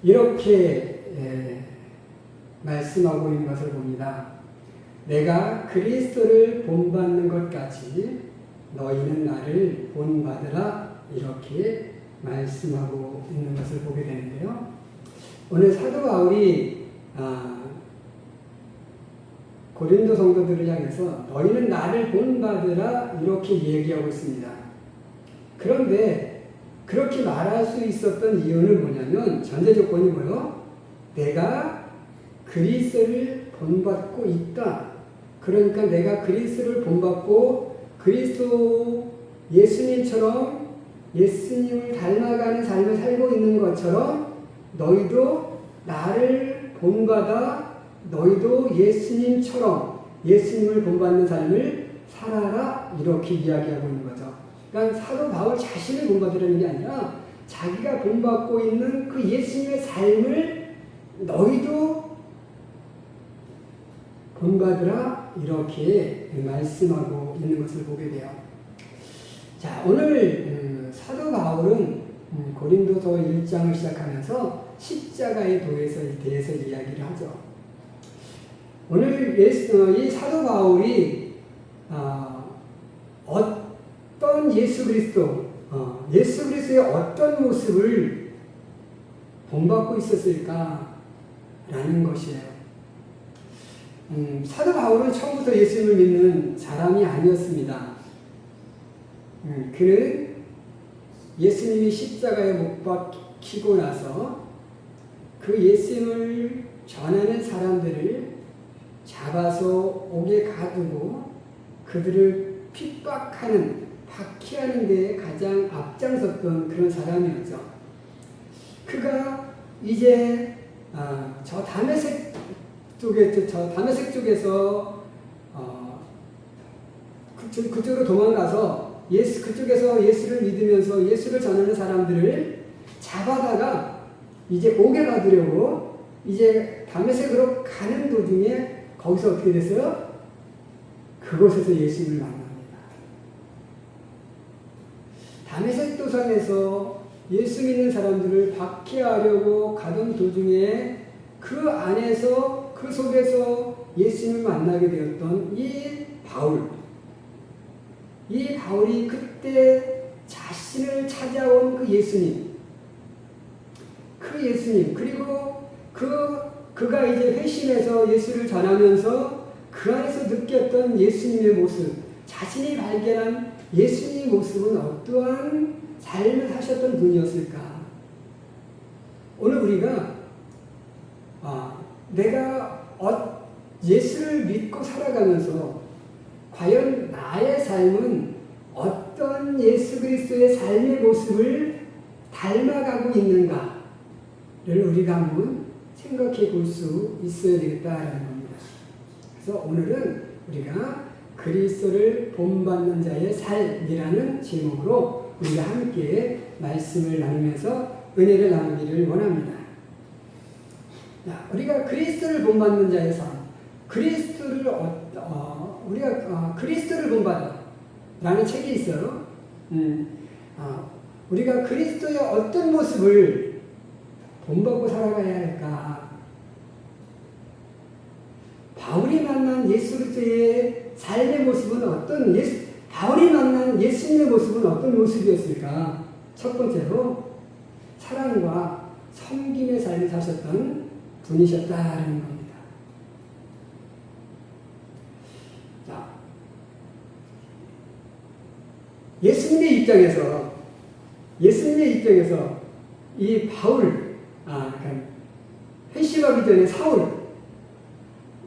이렇게 말씀하고 있는 것을 봅니다. 내가 그리스도를 본받는 것 같이 너희는 나를 본받으라, 이렇게 말씀하고 있는 것을 보게 되는데요. 오늘 사도 바울이 고린도 성도들을 향해서 너희는 나를 본받으라, 이렇게 얘기하고 있습니다. 그런데 그렇게 말할 수 있었던 이유는 뭐냐면, 전제 조건이 뭐예요? 내가 그리스도를 본받고 있다. 그러니까 내가 그리스도를 본받고 그리스도 예수님처럼 예수님을 닮아가는 삶을 살고 있는 것처럼 너희도 나를 본받아 너희도 예수님처럼 예수님을 본받는 삶을 살아라, 이렇게 이야기하고 있는 거죠. 그러니까 사도 바울 자신을 본받으라는 게 아니라 자기가 본받고 있는 그 예수님의 삶을 너희도 본받으라, 이렇게 말씀하고 있는 것을 보게 돼요. 자, 오늘 사도 바울은 고린도서 1장을 시작하면서 십자가의 도에 대해서 이야기를 하죠. 오늘 이 사도 바울이 어떤 예수 그리스도의 어떤 모습을 본받고 있었을까라는 것이에요. 사도 바울은 처음부터 예수님을 믿는 사람이 아니었습니다. 그는 예수님이 십자가에 못 박히고 나서 그 예수님을 전하는 사람들을 잡아서 옥에 가두고 그들을 핍박하는, 박해하는 데에 가장 앞장섰던 그런 사람이었죠. 그가 이제 저 다메섹 쪽에서 그쪽으로 도망가서 그쪽에서 예수를 믿으면서 예수를 전하는 사람들을 잡아다가 이제 옥에 가두려고 이제 다메섹으로 가는 도중에 거기서 어떻게 됐어요? 그곳에서 예수님을 만납니다. 다메섹 도상에서 예수 믿는 사람들을 박해하려고 가던 도중에 그 안에서 그 속에서 예수님을 만나게 되었던 이 바울이 그때 자신을 찾아온 그 예수님, 그리고 그가 이제 회심해서 예수를 전하면서 그 안에서 느꼈던 예수님의 모습, 자신이 발견한 예수님의 모습은 어떠한 삶을 사셨던 분이었을까? 오늘 우리가 내가 예수를 믿고 살아가면서 과연 나의 삶은 어떤 예수 그리스도의 삶의 모습을 닮아가고 있는가를 우리가 한번 생각해 볼 수 있어야 되겠다라는 겁니다. 그래서 오늘은 우리가 그리스도를 본받는 자의 삶이라는 제목으로 우리가 함께 말씀을 나누면서 은혜를 나누기를 원합니다. 자, 우리가 그리스도를 본받는 자의 삶, 우리가 그리스도를 본받아라는 책이 있어요. 우리가 그리스도의 어떤 모습을 본받고 살아가야 할까? 바울이 만난 예수 그리스도의 삶의 모습은 바울이 만난 예수님의 모습은 어떤 모습이었을까? 첫 번째로 사랑과 섬김의 삶을 사셨던 분이셨다라는 겁니다. 자, 예수님의 입장에서 이 바울, 회심하기 전에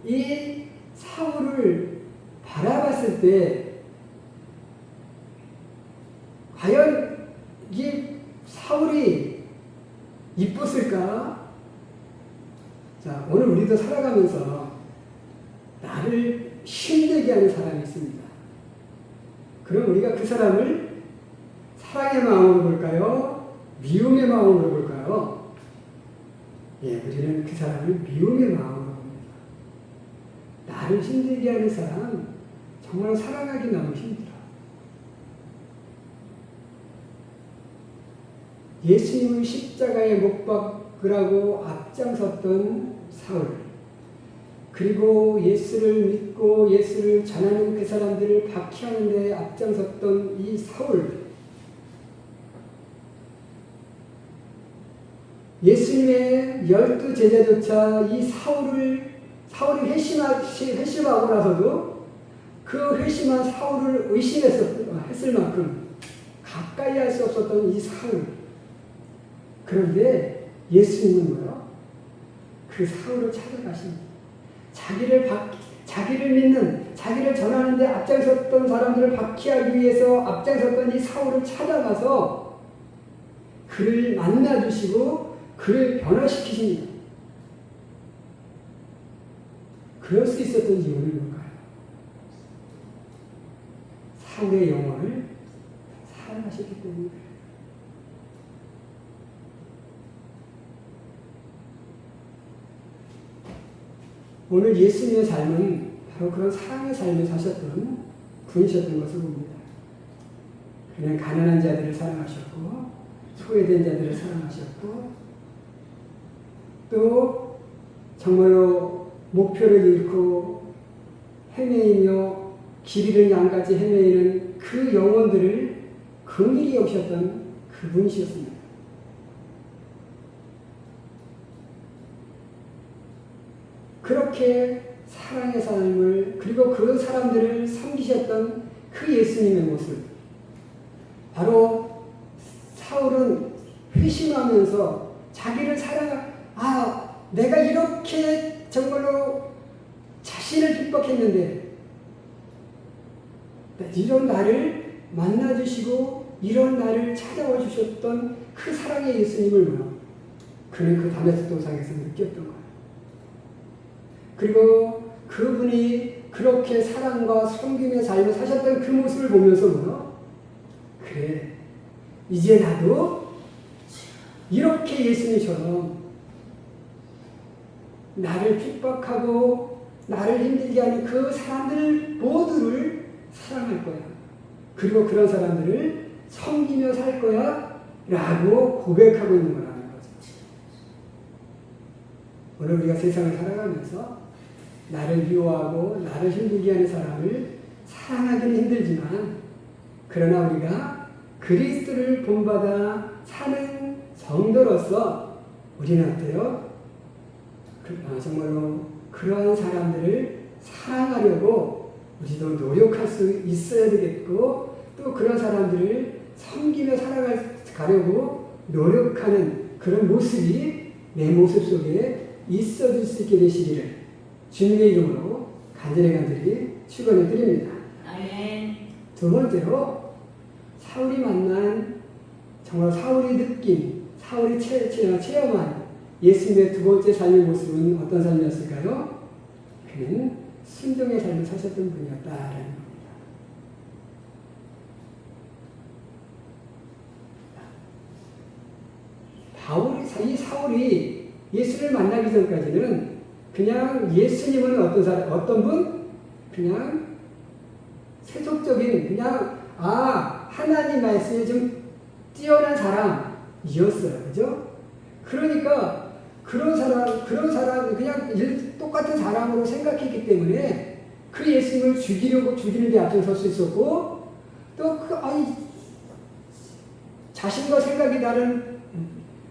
이 사울을 바라봤을 때 과연 이 사울이 이뻤을까? 자, 오늘 우리도 살아가면서 나를 힘들게 하는 사람이 있습니다. 그럼 우리가 그 사람을 사랑의 마음으로 볼까요? 미움의 마음으로 볼까요? 우리는 그 사람을 미움의 마음으로 봅니다. 나를 힘들게 하는 사람, 정말 사랑하기 너무 힘들어. 예수님을 십자가에 못 접근하고 앞장섰던 사울, 그리고 예수를 믿고 예수를 전하는 그 사람들을 박해하는 데 앞장섰던 이 사울, 예수님의 12 제자조차 이 사울이 회심하고 나서도 그 회심한 사울을 의심했을 만큼 가까이 할 수 없었던 이 사울. 그런데 예수님은 뭐요? 그 사울을 찾아가십니다. 자기를 믿는, 자기를 전하는 데 앞장섰던 사람들을 박해하기 위해서 앞장섰던 이 사울을 찾아가서 그를 만나주시고 그를 변화시키십니다. 그럴 수 있었던 이유는 뭘까요? 사울의 영혼을 사랑하셨기 때문입니다. 오늘 예수님의 삶은 바로 그런 사랑의 삶을 사셨던 분이셨던 것을 봅니다. 그는 가난한 자들을 사랑하셨고 소외된 자들을 사랑하셨고 또 정말로 목표를 잃고 헤매이며 길 잃은 양같이 헤매이는 그 영혼들을 긍휼히 여기셨던 그분이셨습니다. 그렇게 사랑의 삶을 그리고 그 사람들을 섬기셨던 그 예수님의 모습, 바로 사울은 회심하면서 자기를 내가 이렇게 정말로 자신을 핍박했는데 이런 나를 만나주시고 이런 나를 찾아와 주셨던 그 사랑의 예수님을 그는 그 다메섹 도상에서 느꼈던 거예요. 그리고 그분이 그렇게 사랑과 섬김의 삶을 사셨던 그 모습을 보면서 그래, 이제 나도 이렇게 예수님처럼 나를 핍박하고 나를 힘들게 하는 그 사람들 모두를 사랑할 거야. 그리고 그런 사람들을 섬기며 살 거야 라고 고백하고 있는 거라는 거죠. 오늘 우리가 세상을 살아가면서 나를 미워하고 나를 힘들게 하는 사람을 사랑하기는 힘들지만 그러나 우리가 그리스도를 본받아 사는 성도로서 우리는 어때요? 정말로 그러한 사람들을 사랑하려고 우리도 노력할 수 있어야 되겠고 또 그런 사람들을 섬기며 살아가려고 노력하는 그런 모습이 내 모습 속에 있어질 수 있게 되시기를 주님의 이름으로 간절히 축원을 드립니다. 아멘. 두 번째로 사울이 만난 정말 사울이 느낀 사울이 체험한 예수님의 두 번째 삶의 모습은 어떤 삶이었을까요? 그는 순종의 삶을 사셨던 분이었다라는 겁니다. 이 사울이 예수를 만나기 전까지는 그냥 예수님은 어떤 분? 그냥 세속적인 하나님 말씀에 좀 뛰어난 사람이었어요. 그죠? 그러니까 그런 사람 그냥 똑같은 사람으로 생각했기 때문에 그 예수님을 죽이는 데 앞장설 수 있었고 또 자신과 생각이 다른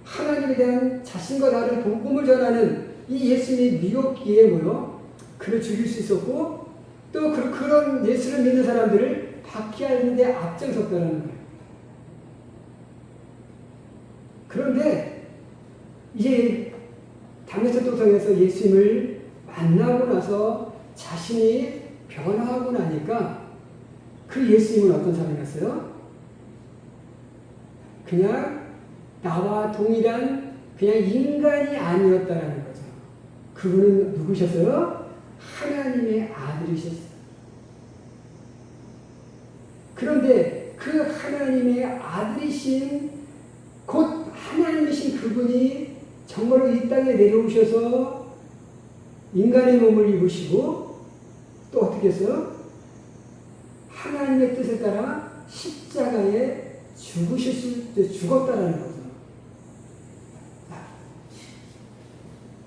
하나님에 대한 자신과 다른 복음을 전하는 이 예수님이 미혹기에 그를 죽일 수 있었고 또 그런 예수를 믿는 사람들을 박해하는 데 앞장섰다는 거예요. 그런데 이제 다메섹 도상에서 예수님을 만나고 나서 자신이 변화하고 나니까 그 예수님은 어떤 사람이었어요? 그냥 나와 동일한 그냥 인간이 아니었다라는 거죠. 그분은 누구셨어요? 하나님의 아들이셨어요. 그런데 그 하나님의 아들이신 곧 하나님이신 그분이 정말로 이 땅에 내려오셔서 인간의 몸을 입으시고 또 어떻게 했어요? 하나님의 뜻에 따라 십자가에 죽었다라는 거죠.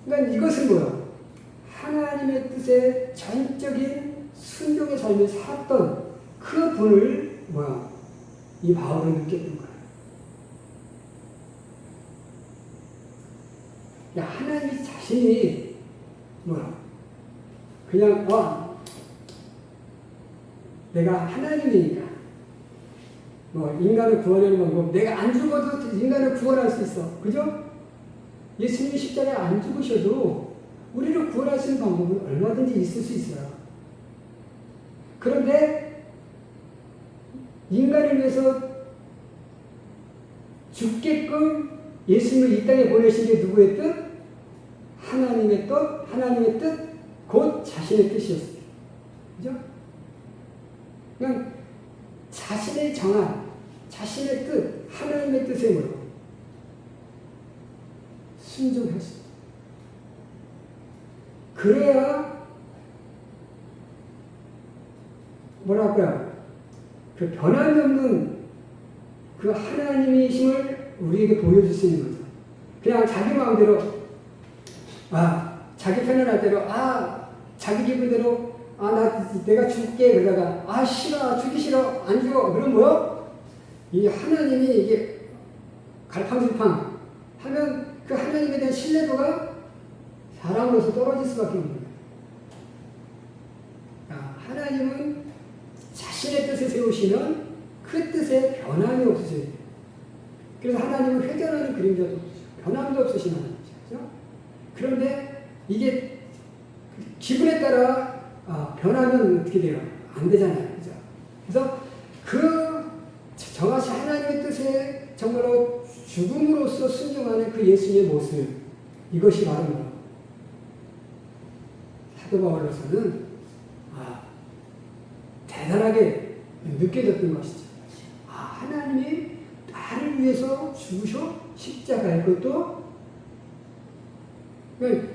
그러니까 이것은 뭐야? 하나님의 뜻에 전적인 순종의 삶을 살았던 그 분을 뭐야? 이 바울은 느꼈던 거야. 야, 하나님 자신이 뭐야? 그냥 내가 하나님이니까 뭐 인간을 구원하는 방법, 내가 안 죽어도 인간을 구원할 수 있어. 그죠? 예수님이 십자가에 안 죽으셔도 우리를 구원할 수 있는 방법은 얼마든지 있을 수 있어요. 그런데 인간을 위해서 죽게끔 예수님을 이 땅에 보내신 게 누구의 뜻? 하나님의 뜻, 곧 자신의 뜻이었어요. 그죠? 그냥 자신의 정한, 자신의 뜻, 하나님의 뜻에 뭐요? 순종했어요. 그래야 뭐라고요? 그 변함이 없는 그 하나님이심을 우리에게 보여줄 수 있는 거죠. 그냥 자기 마음대로, 자기 편안할 대로, 자기 기분대로, 내가 죽게, 그러다가, 싫어, 죽기 싫어, 안 죽어. 그럼 뭐요? 이 하나님이 이게 갈팡질팡 하면 그 하나님에 대한 신뢰도가 사람으로서 떨어질 수밖에 없는 거예요. 하나님은 자신의 뜻을 세우시면 그 뜻에 변함이 없으셔야 돼요. 그래서 하나님은 회전하는 그림자도 없으시죠. 변함도 없으신 하나님이죠. 그렇죠? 그런데 이게 기분에 따라 변하면 어떻게 돼요? 안 되잖아요. 그죠? 그래서 그 정하신 하나님의 뜻에 정말로 죽음으로써 순종하는 그 예수님의 모습, 이것이 바로 뭐 사도 바울로서는 대단하게 느껴졌던 것이죠. 하나님이 나를 위해서 죽으셔? 십자가에, 그것도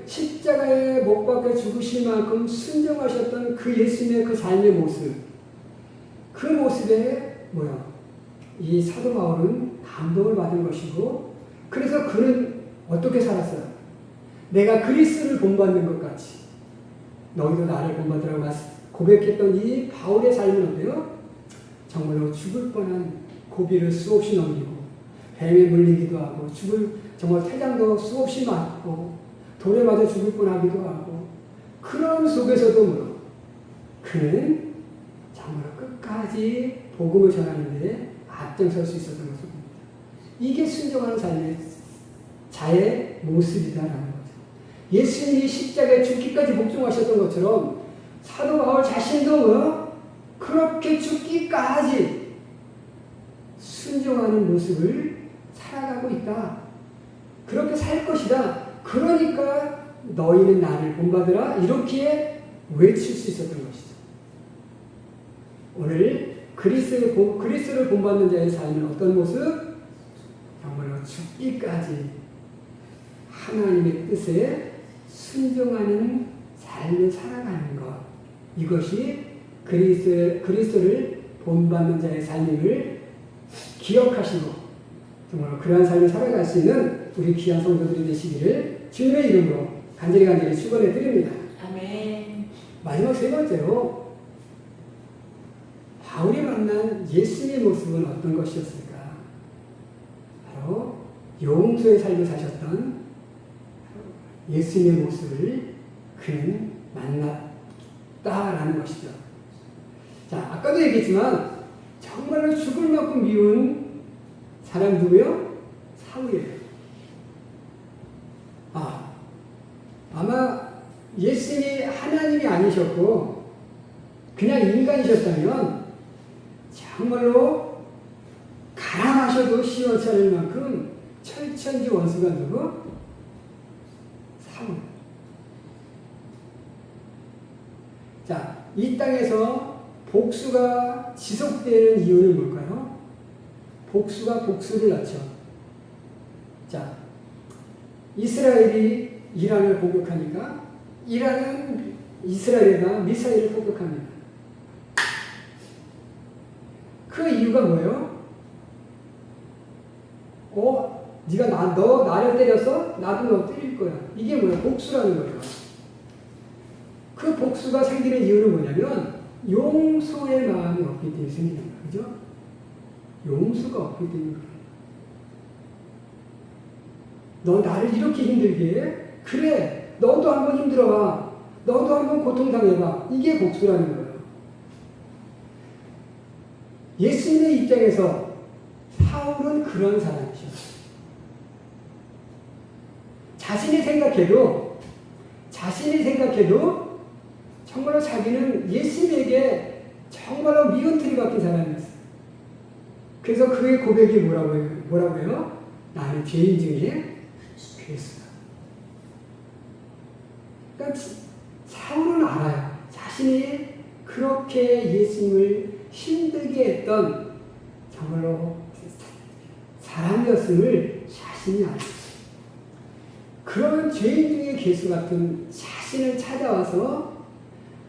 십자가에 못 박혀 죽으실 만큼 순종하셨던 그 예수님의 그 삶의 모습, 그 모습에 이 사도 바울은 감동을 받은 것이고, 그래서 그는 어떻게 살았어요? 내가 그리스도를 본받는 것 같이 너희도 나를 본받으라고 고백했던 이 바울의 삶은 어때요? 정말로 죽을 뻔한 고비를 수없이 넘기고 뱀에 물리기도 하고 정말 태장도 수없이 맞고 돌에 맞아 죽을 뻔하기도 하고, 그런 속에서도 그는 정말 끝까지 복음을 전하는데 앞장설 수 있었던 것입니다. 이게 순종하는 삶의 자의 모습이다라는 거죠. 예수님이 십자가에 죽기까지 복종하셨던 것처럼 사도 바울 자신도 그렇게 죽기까지 순종하는 모습을 살아가고 있다. 그렇게 살 것이다. 그러니까 너희는 나를 본받으라. 이렇게 외칠 수 있었던 것이죠. 오늘 그리스도를 본받는 자의 삶은 어떤 모습? 정말로 죽기까지 하나님의 뜻에 순종하는 삶을 살아가는 것. 이것이 그리스도를 본받는 자의 삶임을 기억하시고 정말 그러한 삶을 살아갈 수 있는 우리 귀한 성도들이 되시기를 주님의 이름으로 간절히 축원해 드립니다. 아멘. 마지막 세 번째로 바울이 만난 예수님의 모습은 어떤 것이었을까? 바로 용서의 삶을 사셨던 예수님의 모습을 그는 만났다라는 것이죠. 자, 아까도 얘기했지만 정말로 죽을 만큼 미운 사람 누구요? 사울이에요. 아마 예수님이 하나님이 아니셨고 그냥 인간이셨다면 정말로 가라마셔도 시원치 않을 만큼 철천지 원수가 누구? 사울. 자, 이 땅에서 복수가 지속되는 이유는 뭘까요? 복수가 복수를 낳죠. 자, 이스라엘이 이란을 공격하니까 이란은 이스라엘에다 미사일을 공격합니다. 그 이유가 뭐예요? 네가 너 나를 때렸어? 나도 너 때릴 거야. 이게 뭐야? 복수라는 거예요. 그 복수가 생기는 이유는 뭐냐면 용서의 마음이 없기 때문에 생기는 거예요. 그죠? 용서가 없기 때문에 그래요. 너 나를 이렇게 힘들게 해? 그래. 너도 한번 힘들어봐. 너도 한번 고통당해봐. 이게 복수라는 거예요. 예수님의 입장에서 사울은 그런 사람이셨어요. 자신이 생각해도 정말로 자기는 예수님에게 정말로 미운털이 박힌 사람이었어요. 그래서 그의 고백이 뭐라고요? 나는 죄인 중에 괴수다. 그러니까 사울은 알아요. 자신이 그렇게 예수님을 힘들게 했던 정말로 사람이었음을 자신이 알았어요. 그런 죄인 중에 괴수 같은 자신을 찾아와서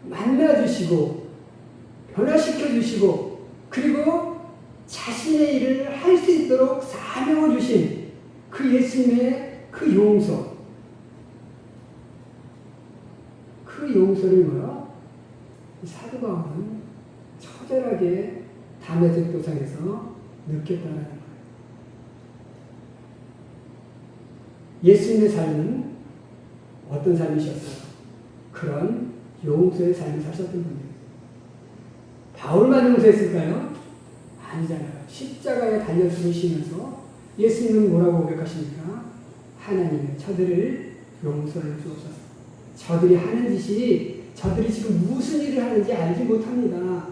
만나주시고 변화시켜주시고 그리고 자신의 일을 할 수 있도록 사명을 주신 그 예수님의 그 용서, 그 용서를 사도 바울은 처절하게 다메섹 도상에서 느꼈다는 거예요. 예수님의 삶은 어떤 삶이셨어요? 그런 용서의 삶을 사셨던 분이에요. 바울만 용서했을까요? 아니잖아요. 십자가에 달려 죽으시면서 예수님은 뭐라고 고백하십니까? 하나님은 저들을 용서해 주옵소서. 저들이 하는 짓이 저들이 지금 무슨 일을 하는지 알지 못합니다.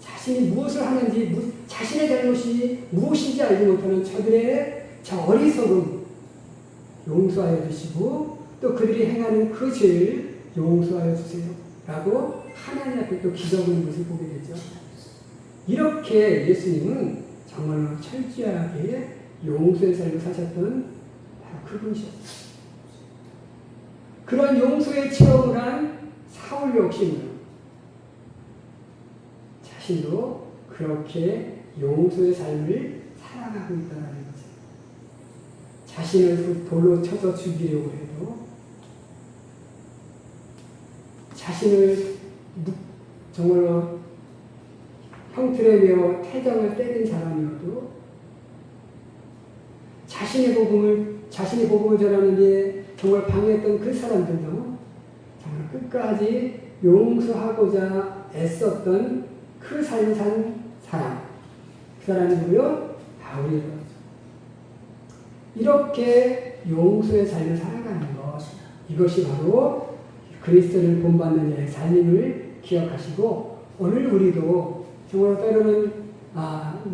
자신이 무엇을 하는지 자신의 잘못이 무엇인지 알지 못하는 저들의 저 어리석음 용서하여 주시고 또 그들이 행하는 그 죄를 용서하여 주세요. 라고 하나님 앞에 또 기도하는 것을 보게 되죠. 이렇게 예수님은 정말로 철저하게 용서의 삶을 사셨던 바로 그분이셨어요. 그런 용서의 체험을 한 사울 역시 자신도 그렇게 용서의 삶을 살아가고 있다는 거죠. 자신을 돌로 쳐서 죽이려고 해도 자신을 정말로 형틀에 매어 태장을 때린 사람이어도 자신의 복음을 전하는데 정말 방해했던 그 사람들도 정말 끝까지 용서하고자 애썼던 그 삶을 산 사람. 그 사람이 누구요? 바울이에요. 이렇게 용서의 삶을 살아가는 것. 이것이 바로 그리스도를 본받는 자의 삶임을 기억하시고 오늘 우리도 정말 때로는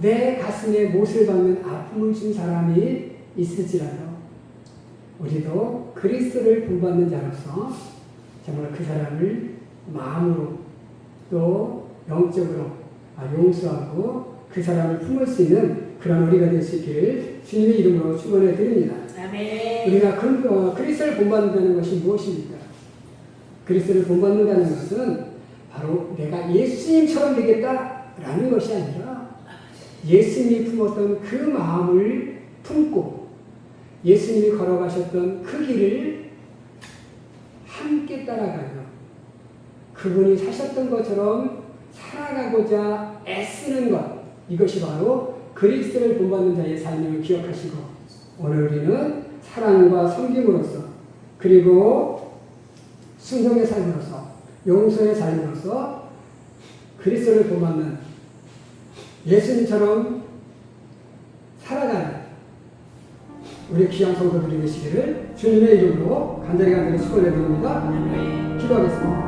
내 가슴에 못을 박는 아픔을 준 사람이 있을지라도 우리도 그리스도를 본받는 자로서 정말 그 사람을 마음으로 또 영적으로 용서하고 그 사람을 품을 수 있는 그런 우리가 될 수 있기를 주님의 이름으로 축원해 드립니다. 아멘. 우리가 그리스도를 본받는다는 것이 무엇입니까? 그리스도를 본받는다는 것은 바로 내가 예수님처럼 되겠다라는 것이 아니라 예수님이 품었던 그 마음을 품고 예수님이 걸어가셨던 그 길을 함께 따라가며 그분이 사셨던 것처럼 살아가고자 애쓰는 것, 이것이 바로 그리스도를 본받는 자의 삶을 기억하시고 오늘 우리는 사랑과 섬김으로써 그리고 순종의 삶으로서 용서의 삶으로서 그리스도를 본받는 예수님처럼 살아가는 우리 귀한 성도들이 되시기를 주님의 이름으로 간절히 축원해 드립니다. 기도하겠습니다.